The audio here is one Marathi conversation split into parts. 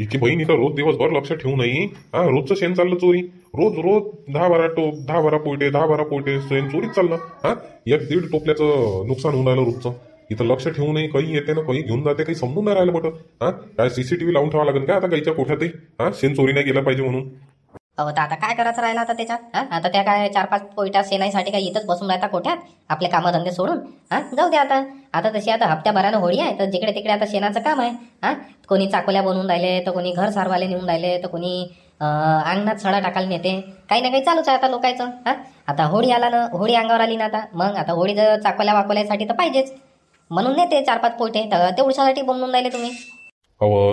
हिची बहीण इथं रोज दिवसभर लक्ष ठेवू नाही. हा, रोजचं शेण चाललं चोरी. रोज रोज 10-12 पोयटे 10-12 पोयटे शेण चोरीच चाललं. हा, 1-1.5 टोपल्याचं नुकसान होऊन राहिलं रोजचं. इथं लक्ष ठेवू नाही, काही येते ना काही घेऊन जाते, काही समजून नाही राहिलं बटं. हा, काय सीसीटीव्ही लावून ठेवा लागेल का आता गाईच्या कोठ्यातही? हा, शेण चोरी नाही गेलं पाहिजे म्हणून. अहो तर आता काय करायचं राहिलं आता त्याच्यात? हा, आता त्या काय 4-5 पोयटा शेणाईसाठी काय इथंच बसून राहता कोठ्यात आपले कामधंदे सोडून? हा, जाऊ दे आता. आता तशी आता हप्त्याभरानं होळी आहे, तर जिकडे तिकडे आता शेणाचं काम आहे. हा, कोणी चाकोल्या बनवून राहिले, तर कोणी घर सारवाले नेऊन राहिले, तर कोणी अंगणात सडा टाकायला नेते. काही ना काही चालूच आहे आता लोकांचं. हा, आता होळी आला ना, होळी अंगावर आली ना आता, मग आता होळी जर चाकोल्या वाकोल्यासाठी तर पाहिजेच, म्हणून नेते 4-5 पोयटे. तर तेवढ्यासाठी बनवून राहिले तुम्ही?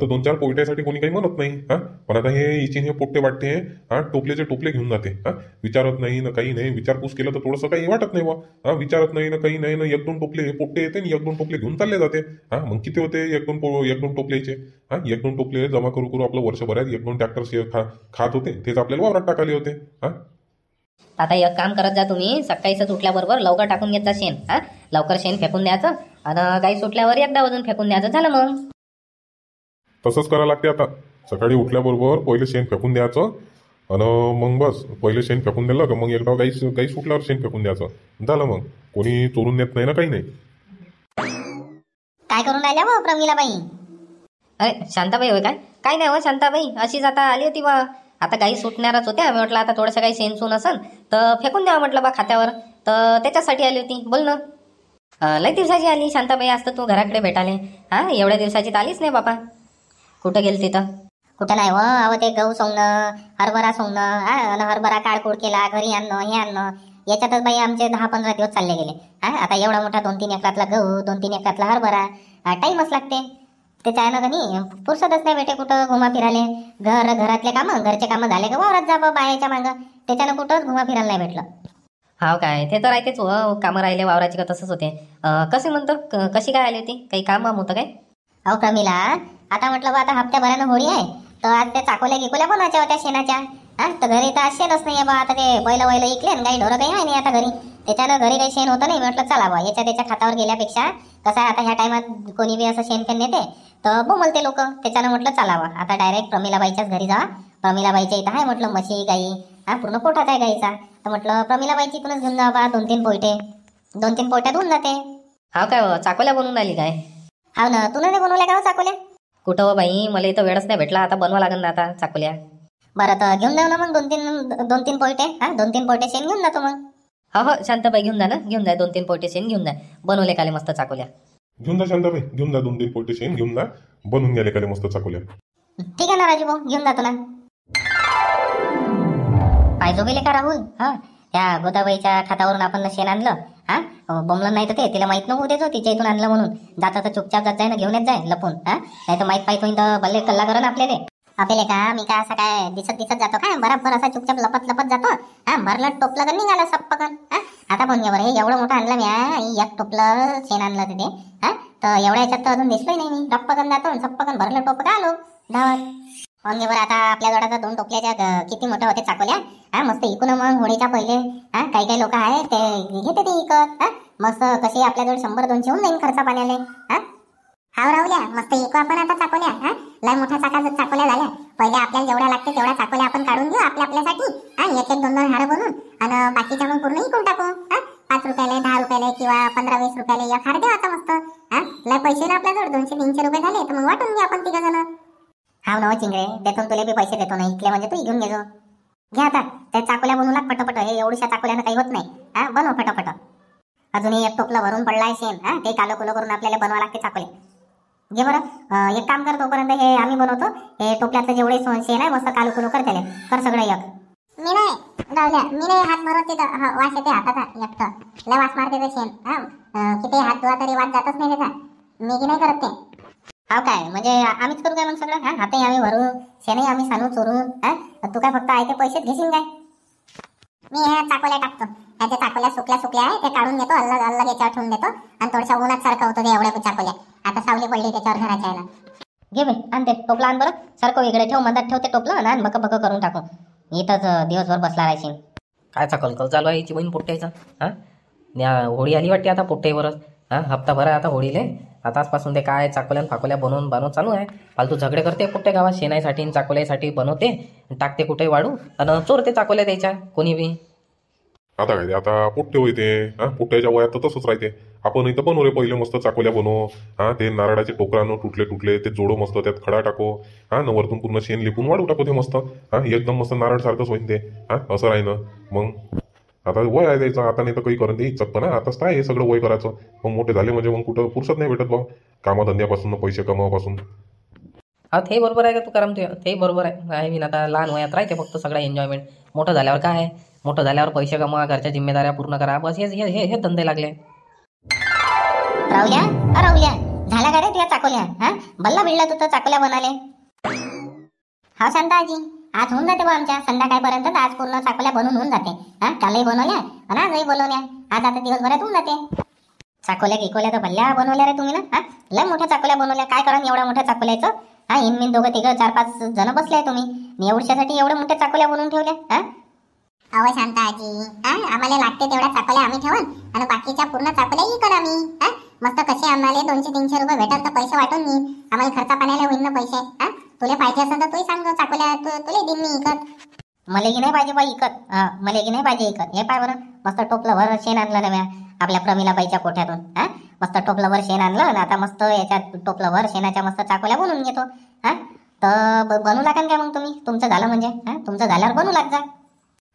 तर 2-4 पोयट्यासाठी कोणी काही म्हणत नाही. हा, पण आता हे इचिन हे पोट्टे वाटते. हा, टोपलेचे टोपले घेऊन जाते. हा, विचारत नाही ना काही नाही. विचारपूस केलं तर थोडंसं काही वाटत नाही बा. हा, विचारत नाही ना काही नाही ना, 1-2 टोपले हे पोट्टे येते आणि 1-2 टोपले घेऊन चालले जाते. हा, मग किती होते 1-2 टोपल्याचे? हा, 1-2 टोपले जमा करू करू आपलं वर्षभरात 1-2 ट्रॅक्टर खात होते, तेच आपल्याला वावरात टाकाले होते. हा, आता एक काम करत जा तुम्ही, सकाळीच उठल्याबरोबर लवकर टाकून घेत जा शेण. हा, लवकर शेण फेकून द्यायचं आणि गाई सुटल्यावर एकदा वजन फेकून द्यायचं, झालं मग. तसंच करावं लागते आता. सकाळी उठल्याबरोबर पहिले शेण फेकून द्यायचं आणि मग बस पहिले शेण फेकून दिलं का मग एकदा गाई सुटल्यावर शेण फेकून द्यायचं, झालं. मग कोणी चोरून देत नाही ना, काही नाही. काय करून राहिल्या हो प्रमिलाबाई? अरे शांताबाई होय काय? काय नाही हो शांताबाई, अशीच आता आली होती बा. आता गाई सुटणारच होत्या, मी म्हटलं आता थोडंसं काही शेण सून असेल तर फेकून द्यावं म्हटलं बा खात्यावर, तर त्याच्यासाठी आली होती. बोल ना. लई दिवसाची आली शांताबाई, आज तर तू घराकडे भेटाले. हा, एवढ्या दिवसाची तर आलीच नाही बापा. कुठं गेली तिथं? कुठं नाही व, अहो ते गहू सोंगणं, हरभरा सोंगणं, आणि हरभरा काळकूड केला, घरी आणणं हे आणणं, याच्यातच बाई आमचे 10-15 दिवस चालले गेले. हा, आता एवढा मोठा 2-3 एकरातला गहू, 2-3 एकरातला हरभरा, टाईमच लागते. त्याच्यानं कधी फुरसतच नाही भेटे कुठं घुमा फिराले. घरातले कामं, घरचे कामं झाले का वावरात जा बायाच्या मागं, त्याच्यानं कुठंच घुमा फिरायला नाही भेटलं. हाव काय? ते तर राहतेच हो, कामं राहिले वावराची का तसंच होते. कसे म्हणतो, कशी काय आली होती? काही काम होतं काय? अहो प्रमिला, आता म्हटलं बा आता हप्त्याभरानं होळी आहे, तर आज त्या चाकोल्या गिकोल्या बनवायच्या होत्या शेणाच्या. हा, तर घरी तर आज शेणच नाही बा. आता ते बैल इकले आणि काही ढोरं काही आहे नाही आता घरी, त्याच्यानं घरी काही शेण होतं नाही. म्हटलं चला बा याच्या त्याच्या खातावर गेल्यापेक्षा कसं आहे, आता ह्या टायमात कोणी बी असं शेण नेते तर बोलते लोक, त्याच्यानं म्हटलं चला बा आता डायरेक्ट प्रमिलाबाईच्याच घरी जा. प्रमिलाबाईच्या इथं आहे म्हटलं म्हशी गाई, हा पूर्ण पोटात आहे गाईचा, तर म्हटलं प्रमिलाबाईची इथूनच घेऊन जा बा 2-3 पोयटे. 2-3 पोयट्यात होऊन जाते. हाव काय, चाकोल्या बनवून राहिली काय? हाव ना, तुला नाही बनवल्या का चाकोल्या? कुठं हो बाई, मला इथं वेळच नाही भेटला, आता बनवा लागेल ना आता चाकोल्या. बरं तर घेऊन जाऊ ना मग 2-3 पोयटे. हा, 2-3 पोयटे शेण घेऊन जातो मग. हो शांताबाई घेऊन जा ना, घेऊन जा 2-3 पोयटे शेण घेऊन जा, बनवले काले मस्त चाकोल्या. घेऊन जा शांताबाई, घेऊन जा 2-3 पोटे शेण घेऊन जा, बनवून गेले का मस्त चाकोल्या. ठीक आहे ना राजू भाऊ, घेऊन जातो ना. पाहिजो गेले का राहुल? हा, त्या गोदाबाईच्या खातावरून आपण शेण आणलं. हा, बोंबलं नाही तर ते तिला माहित नको देतो तिच्या इथून आणलं म्हणून. जाता तर चुपचाप जात जाय ना, घेऊन येत जाय लपून. हा, नाही तर माहीत पाहिजे तर भले कल्ला करा ना आपल्याला. का मी काय असं काय दिसत जातो काय? बराबर असा चुपचाप लपत जातो. हा, भरलं टोपलं का निघाला सप्पकन. हा, आता पण बरं हे एवढं मोठं आणलं मी, एक टोपलं शेण आणलं तिथे. हा, तर एवढ्या याच्यात तर अजून दिसलोय नाही मी. टप्पकन जातो सप्पकन भरलं टोप का आलो धावत. बरं आता आपल्या जोडाचा 2 टोपल्याच्या किती मोठ्या होते चाकोल्या. हा, मस्त इकून मग होळीच्या पहिले. हा, काही लोक आहे ते घेते ते इकत. हा, मस्त कसे आपल्याजवळ 100-200 होऊन जाईन खर्चा पाण्याले. हा, हाव राहुल्या, मस्त इकू आपण आता चाकोल्या. हा, लय मोठ्या चाकोल्या झाल्या. पहिले आपल्याला जेवढ्या लागते तेवढ्या चाकोल्या आपण काढून घेऊ आपल्यासाठी. हा, 1-2 हार बनवून आणि बाकीच्या मग पूर्ण इकून टाकू. हा, 5 रुपयाले 10 रुपयाले किंवा 15-20 रुपयाले एक हार देऊ आता मस्त. हा, लय पैसे ना आपल्याजवळ 200-300 रुपये झाले तर मग वाटून घ्या आपण 3 जण. हाव ना चिंगरे, देतो तुला बी पैसे देतो ना, इकले म्हणजे तू घेऊन घेजो. घ्या आता त्या चाकोल्या बनवू लाग पटपट, हे एवढ्या चाकोल्यानं काही होत नाही. हा, बनव पटपट. अजूनही एक टोपला भरून पडलाय शेण. हा, ते कालो कुलो करून आपल्याला बनवा लागते चाकोल्या. घे बरं, एक काम कर तोपर्यंत हे आम्ही बनवतो. हे टोपल्यातलं जेवढे शेण आहे मस्त कालो कुलो कर त्याला, कर सगळं एक. मी नाही राहुल्या, मी नाही हात मारत तिथं, वास येते हाताचा एकटं, लय वास मारते ते शेण. हा, किती हात धुवा तरी वास जातच नाही त्याचा. मी की नाही करत ते. हाव काय, म्हणजे आम्हीच करू काय मग सगळं? हा, हातही आम्ही भरू, शेणही आम्ही सांगू चोरून. हा, तू काय फक्त आयते पैसेच घेशील काय? मी ह्या चाकोल्या टाकतो, ह्याच्या चाकोल्या सुकल्या आहे ते काढून घेतो, अलग याच्यावर ठेवून देतो आणि थोड्याशा उन्हात सारखं होतं ते एवढ्या चाकोल्या. आता सावली पडली त्याच्यावर घराच्या यायला. घे बाई, आण ते टोपला आण बरं, सारखं इकडे ठेव, मधात ठेव ते टोपलं आणि भक करून टाकू. इथंच दिवसभर बसला राहायची. काय कलकल चालू आहे बहीण पोट्ट्याचा. हा, होळी आली वाटते आता पोट्ट्यावरच. हा, हप्ता भरा आता होळीले. आताचपासून ते काय चाकोल्या फाकोल्या बनवून चालू आहे. फालतू झगडे करते कुठे गावात शेणाईसाठी आणि चाकोल्यासाठी बनवते, टाकते कुठे वाढू आणि चोरते चाकोल्या द्यायच्या कोणी बी. आता काय ते आता पोट्टे होते. पोट्ट्याच्या वयात तर तसंच राहते. आपण इथं बनवले पहिले मस्त चाकोल्या बनव. ते नारळाचे टोकरानं तुटले तुटले ते जोडो मस्त, त्यात खडा टाको. न वरतून पूर्ण शेण लिपून वाढू टाको ते मस्त. एकदम मस्त नारळ सारखंच होईन ते. असं राहीन मग. आता वय आहे द्यायचं आता, नाही तर काही करून दे इच्छत पण आताच काय हे सगळं वय करायचं. मग मोठे झाले म्हणजे मग कुठं फुरसत नाही भेटत भाऊ, कामधंद्यापासून पैसे कमावापासून. हा ते बरोबर आहे का तू कराम, ते बरोबर आहे. आय मीन आता लहान वयात राहते फक्त सगळं एन्जॉयमेंट. मोठं झाल्यावर काय आहे, मोठं झाल्यावर पैसे कमवा, घरच्या जिम्मेदाऱ्या पूर्ण करा, बस हे धंदे लागले. राहुल्या राहुल्या, झाला का रे तुझ्या चाकोल्या? बल्ला बिळला तू तर चाकोल्या बनाले. हा शांताजी, आज होऊन जाते बा आमच्या संध्याकाळपर्यंत. आज पूर्ण चाकोल्या बनवून होऊन जाते. कालही बनवल्या आणि आजही बनवल्या. आज आता दिवसभरात होऊन जाते. चाकोल्या गिकोल्या तर भल्ल्या बनवल्या रे तुम्ही ना. लय मोठ्या चाकोल्या बनवल्या. काय करा एवढ्या मोठ्या चाकोल्याचं? इनमिन दोघं तिघं 4-5 जण बसले आहे तुम्ही. एवढ्यासाठी एवढ्या मोठ्या चाकोल्या बनवून ठेवल्या? अहो शांताजी, आम्हाला लागते तेवढ्या चाकोल्या आम्ही ठेवून आणि बाकीच्या पूर्ण चाकोल्या इकड आम्ही. मस्त कसे आम्हाला 200-300 रुपये भेटत तर पैसे वाटून मी आम्हाला खर्चा पाण्याला होईल ना पैसे. तुला पाहिजे असेल तर तूही सांग चाकोल्या, तुला देईन मी इकत. मला की नाही पाहिजे बाई इकत. मला की नाही पाहिजे इकत. हे पाय बरं, मस्त टोपलं भर शेण आणलं नव्या आपल्या प्रमिलाबाईच्या कोठ्यातून. मस्त टोपलं भर शेण आणलं आणि आता मस्त याच्यात टोपलं भर शेणाच्या मस्त चाकोल्या बनवून घेतो. तर बनवू लागाल काय मग तुम्ही? तुमचं झालं म्हणजे तुमचं झाल्यावर बनवू लाग जा.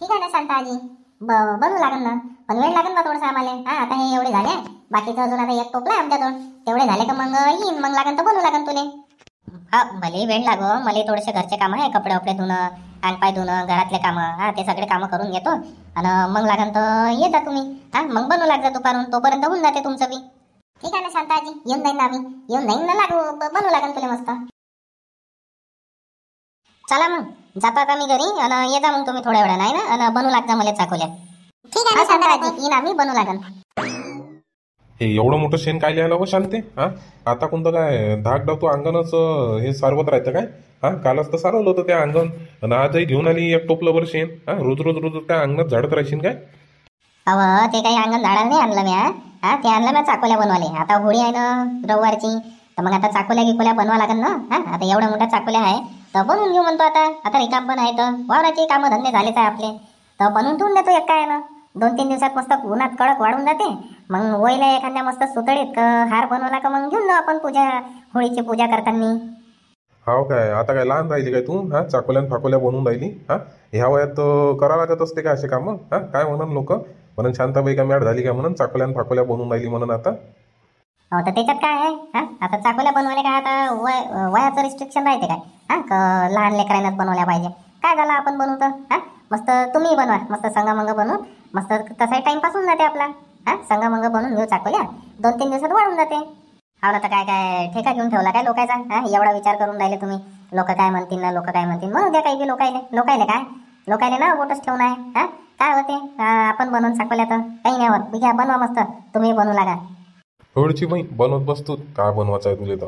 ठीक आहे ना शांताजी, बनवू लागेल ना, पण वेळ लागेल ना थोडंसं आम्हाला. आता हे एवढे झाले, बाकीचं अजून आता एक टोपलं आहे आमच्याजवळ. तेवढे झाले का मग येईन, मग लागेल तर बनवू लागेल तुले. भले वेळ लागो, मला थोडेसे घरचे कामं आहे, कपडे वपडे धुणं, अंगपाय धुणं, घरातले कामं. ते सगळे कामं करून घेतो आणि मग लागेल तर ये जा तुम्ही. मग बनवू लाग जा दुपारून, तोपर्यंत होऊन जाते तुमचं बी. ठीक आहे ना शांताजी, येऊन जाईन ना आम्ही, येऊन जाईन ना, लागू बनवू लागेल तुला मस्त. चला मग, जातो आता मी घरी आणि ये जा मग तुम्ही थोड्या वेळा नाही ना, आणि बनवू लागजा मला चाकोल्या. ठीक आहे ना शांताजी, येईन आम्ही, बनवू लागेल. हे एवढं मोठं शेण काय लिहायला हो शांते? आता कोणतं काय धाक डाव तू अंगणच हे सारवत राहतं काय? कालच तर सारवलं होतं त्या अंगण आणि आजही घेऊन आली एक टोपलं शेण. रोज रोज रोज त्या अंगणात झाडत राहशील काय? अव ते काही अंगण झाडाला नाही आणलं म्या. ते आणलं म्या चाकोल्या बनवाले. आता होळी आहे ना रविवारची, तर मग आता चाकोल्या गिकोल्या बनवा लागेल ना. आता एवढ्या मोठ्या चाकोल्या आहे तर बनवून घेऊ म्हणतो. आता रिकाम पण आहे तर वावराचे कामं धंदे झालेच आहे आपले, तर बनवून ठेवून देतो. एक काय ना 2-3 दिवसात मस्त उन्हात कडक वाढून जाते. मग वयला एखाद्या मस्त सुतळीत हार बनवला का मग घेऊन जाऊ आपण पूजा, होळीची पूजा करताना. हाव काय? आता काय लहान राहिली काय तू? चाकोल्यान फाकोल्या बनवून राहिली? ह्या वयात करा लागत असते का असे कामं? काय म्हणून लोक म्हणून शांताबाई का मॅड झाली का म्हणून चाकोल्यान फाकोल्या बनवून राहिली म्हणून आता? तर त्याच्यात काय आहे? आता चाकोल्या बनवायला काय आता वयाचं रिस्ट्रिक्शन राहते काय? लहान लेकरांनाच बनवल्या पाहिजे. काय झालं आपण बनवतो, मस्त तुम्ही बनवा, मस्त संगमंग बनवून मस्त, तसाही टाइमपास होऊन जाते आपला. संगमंग बनवून घेऊ चाकोल्या, 2-3 दिवसात वाढून जाते. हा ना, तर काय ठेका घेऊन ठेवला काय लोकांचा? एवढा विचार करून राहिले तुम्ही, लोक काय म्हणतील ना, लोक काय म्हणतील म्हणू द्या काही बी. लोकायले काय, लोकायले ना बोटच ठेवून आहे. काय होते आपण बनवून चाकोल्या तर काही नाही होत. घ्या बनवा मस्त, तुम्ही बनवू लागा. होळीची बाई बनवत बसतो, काय बनवायचं आहे तुला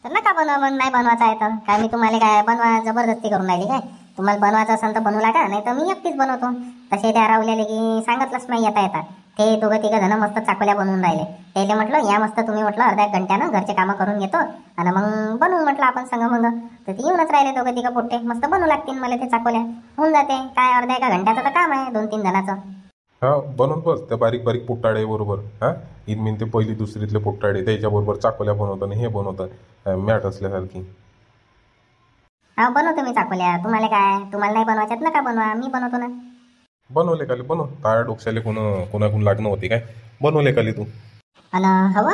तर नका बनवा मग, नाही बनवायचं आहे तर काय मी तुम्हाला काय बनवा जबरदस्ती करून राहिली काय? तुम्हाला बनवायचं असेल तर बनवू लागा, नाही तर मी एकटीच बनवतो. तसे त्या रावलेले की सांगितलंच नाही येता ते 2-3 जण मस्त चाकोल्या बनवून राहिले. त्याला म्हटलं या मस्त, तुम्ही म्हटलं अर्ध्या 1 घंट्यानं घरचे कामं करून घेतो आणि मग बनवून म्हटलं आपण संगमंग. तर ते येऊनच राहिले 2-3 पोट्टे, मस्त बनवू लागतील मला ते चाकोल्या. होऊन जाते काय, अर्ध्या 1 घंट्याचं तर काम आहे 2-3 जणाचं. बनवून बस त्या बारीक बारीक पोट्टाडे बरोबर. इनमिन ते पहिली दुसरीतले पोट्टाडे त्याच्याबरोबर चाकोल्या बनवतात आणि हे बनवतात मॅट असल्यासारखी. बनवतो मी चाकोल्या. तुम्हाला काय, तुम्हाला नाही बनवायच्यात ना का बनवा, मी बनवतो ना. बनवले काली बनव, ताळ्या डोक्याले कोणाकडून लागणं होती काय? बनवले काली तू. आणि हवं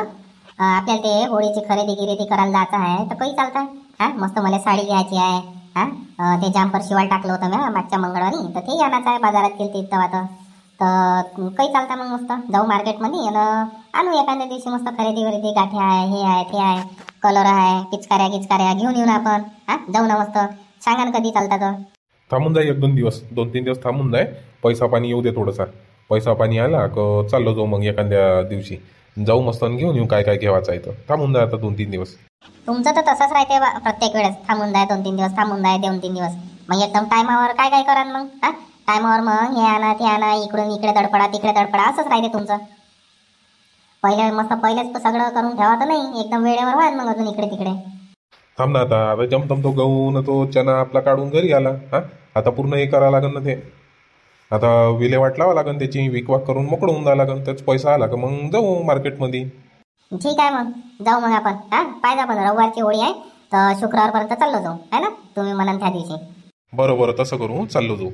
आपल्याला ते होळीची खरेदी गिरेदी करायला जायचं आहे तर काही चालतं. मस्त मला साडी घ्यायची आहे. ते जामपर शिवायला टाकलं होतं मी मागच्या मंगळवारी, तर ते आणायचं आहे. बाजारात गेली तेव्हा तर काही चालतं मग मस्त जाऊ मार्केटमध्ये आणि आणू एखाद्या दिवशी मस्त खरेदी वरेदी. गाठी आहे, हे आहे, ते आहे, कलर आहे, पिचकाऱ्या घेऊन येऊन आपण जाऊ ना मस्त. सांगा ना कधी चालतात? थांबून जाय 1-2 दिवस, 2-3 दिवस थांबून जाय. पैसा पाणी येऊ दे थोडासा. पैसा पाणी आला का चाललो जाऊ मग एखाद्या दिवशी. जाऊ मस्त घेऊन येऊ काय काय घेवायचं आहे तर. थांबून जाय आता 2-3 दिवस. तुमचं तर तसंच राहते प्रत्येक वेळेस, थांबून जाय 2-3 दिवस, थांबून जाय 2-3 दिवस. मग एकदम टायमावर काय काय करा मग? टायमावर मग हे आणा ते आणा, इकडून इकडे धडपडा तिकडे धडपडा, असंच राहते तुमचं. पहिलेच सगळं करून ठेवा तर नाही, एकदम वेळेवर व्हा मग अजून इकडे तिकडे. थांब ना आता जमतम तो गहू न तो चना आपला काढून घरी आला. हा आता पूर्ण हे करावं लागेल ना ते. आता विल्हेवाट लावा लागेल त्याची, विकवाक करून मोकळं होऊन जावं लागेल. त्याच पैसा आला का मग जाऊ मार्केटमध्ये. ठीक आहे मग जाऊ मग आपण. पाहिजे आपण रविवारची होळी आहे तर शुक्रवारपर्यंत चाललो जाऊ आहे ना, तुम्ही म्हणाल त्या दिवशी. बरं तसं करू, चाललो जाऊ.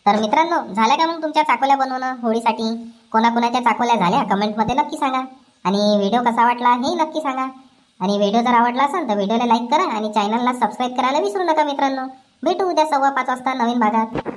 तर मित्रांनो, झाल्या का मग तुमच्या चाकोल्या बनवणं होळीसाठी? कोणाकोणाच्या चाकोल्या झाल्या कमेंटमध्ये नक्की सांगा. आणि व्हिडिओ कसा वाटला हेही नक्की सांगा. आणि व्हिडिओ जर आवडला असेल तर व्हिडिओला लाईक करा आणि चॅनलला सबस्क्राईब करायला विसरू नका मित्रांनो. भेटू उद्या 5:15 वाजता नवीन भागात.